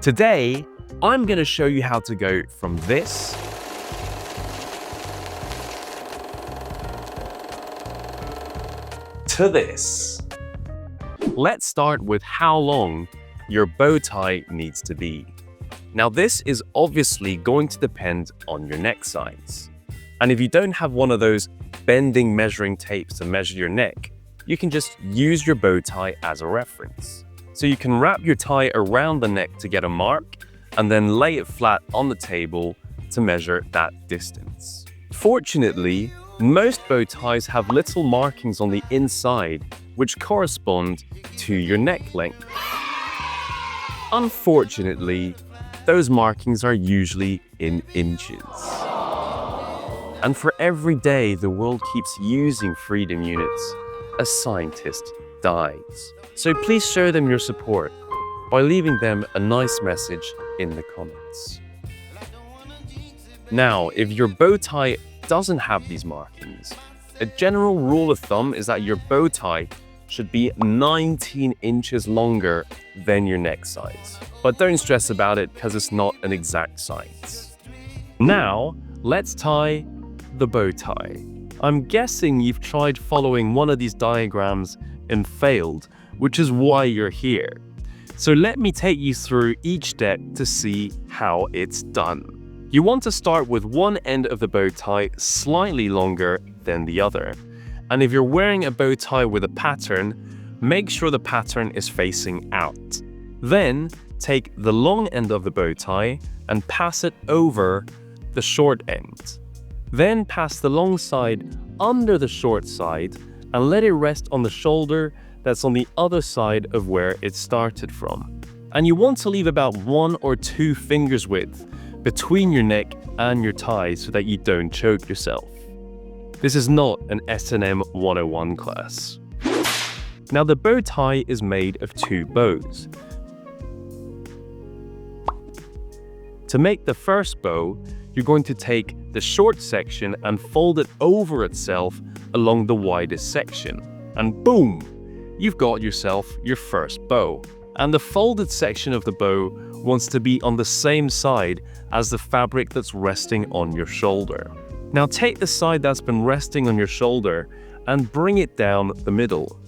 Today, I'm going to show you how to go from this to this. Let's start with how long your bow tie needs to be. Now, this is obviously going to depend on your neck size. And if you don't have one of those bending measuring tapes to measure your neck, you can just use your bow tie as a reference. So you can wrap your tie around the neck to get a mark and then lay it flat on the table to measure that distance. Fortunately, most bow ties have little markings on the inside which correspond to your neck length. Unfortunately, those markings are usually in inches. And for every day the world keeps using freedom units, a scientist dies. So please show them your support by leaving them a nice message in the comments. Now, if your bow tie doesn't have these markings, a general rule of thumb is that your bow tie should be 19 inches longer than your neck size. But don't stress about it because it's not an exact science. Now, let's tie the bow tie. I'm guessing you've tried following one of these diagrams and failed, which is why you're here. So let me take you through each step to see how it's done. You want to start with one end of the bow tie slightly longer than the other. And if you're wearing a bow tie with a pattern, make sure the pattern is facing out. Then take the long end of the bow tie and pass it over the short end. Then pass the long side under the short side and let it rest on the shoulder that's on the other side of where it started from. And you want to leave about 1 or 2 fingers width between your neck and your tie so that you don't choke yourself. This is not an S&M 101 class. Now, the bow tie is made of 2 bows. To make the first bow, you're going to take the short section and fold it over itself along the widest section. And boom, you've got yourself your first bow. And the folded section of the bow wants to be on the same side as the fabric that's resting on your shoulder. Now take the side that's been resting on your shoulder and bring it down the middle.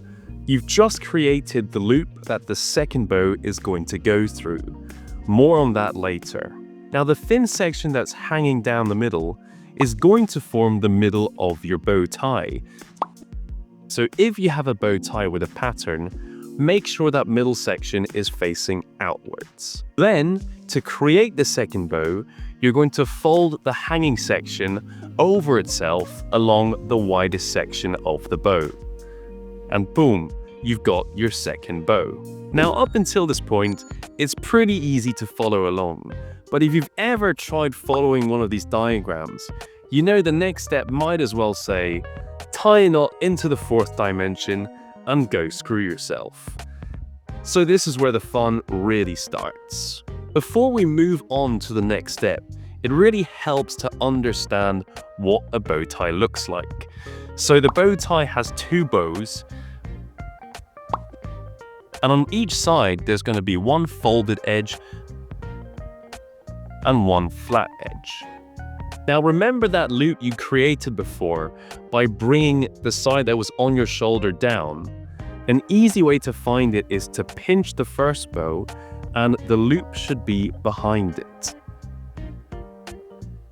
You've just created the loop that the second bow is going to go through. More on that later. Now the thin section that's hanging down the middle is going to form the middle of your bow tie. So if you have a bow tie with a pattern, make sure that middle section is facing outwards. Then, to create the second bow, you're going to fold the hanging section over itself along the widest section of the bow. And boom, you've got your second bow. Now up until this point, it's pretty easy to follow along. But if you've ever tried following one of these diagrams, you know the next step might as well say, tie a knot into the 4th dimension and go screw yourself. So this is where the fun really starts. Before we move on to the next step, it really helps to understand what a bow tie looks like. So the bow tie has 2 bows, and on each side there's going to be one folded edge and one flat edge. Now remember that loop you created before by bringing the side that was on your shoulder down. An easy way to find it is to pinch the first bow and the loop should be behind it.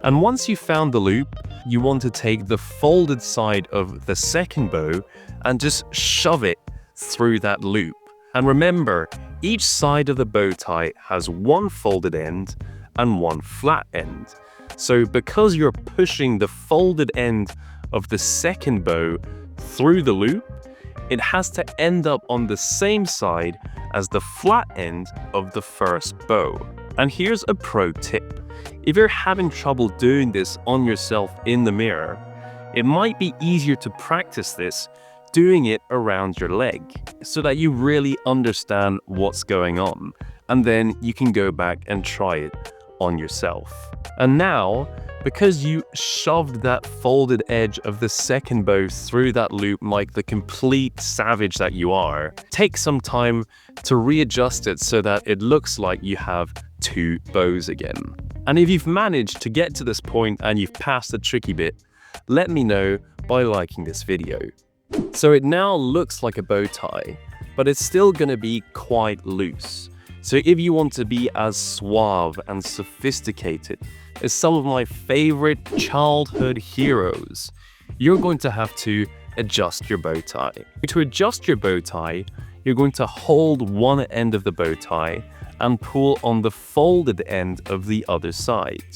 And once you've found the loop, you want to take the folded side of the second bow and just shove it through that loop. And remember, each side of the bow tie has one folded end and one flat end. So because you're pushing the folded end of the second bow through the loop, it has to end up on the same side as the flat end of the first bow. And here's a pro tip. If you're having trouble doing this on yourself in the mirror, it might be easier to practice this doing it around your leg so that you really understand what's going on. And then you can go back and try it on yourself. And now, because you shoved that folded edge of the second bow through that loop like the complete savage that you are, take some time to readjust it so that it looks like you have two bows again. And if you've managed to get to this point and you've passed the tricky bit, let me know by liking this video. So it now looks like a bow tie, but it's still gonna be quite loose. So if you want to be as suave and sophisticated as some of my favorite childhood heroes, you're going to have to adjust your bow tie. To adjust your bow tie, you're going to hold one end of the bow tie and pull on the folded end of the other side.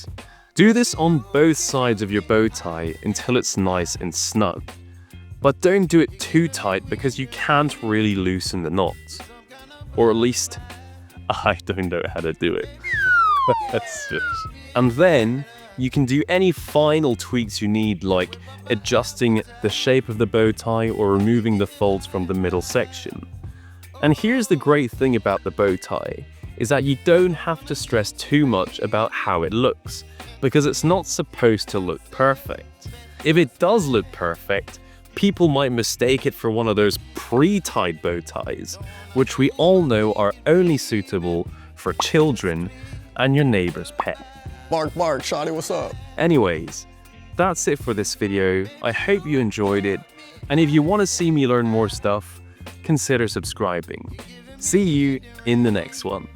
Do this on both sides of your bow tie until it's nice and snug. But don't do it too tight because you can't really loosen the knot. Or at least, I don't know how to do it. And then you can do any final tweaks you need, like adjusting the shape of the bow tie or removing the folds from the middle section. And here's the great thing about the bow tie, is that you don't have to stress too much about how it looks, because it's not supposed to look perfect. If it does look perfect, people might mistake it for one of those pre-tied bow ties, which we all know are only suitable for children and your neighbor's pet. Bark, bark, shawty, what's up? Anyways, that's it for this video. I hope you enjoyed it, and if you want to see me learn more stuff, consider subscribing. See you in the next one.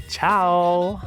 Ciao!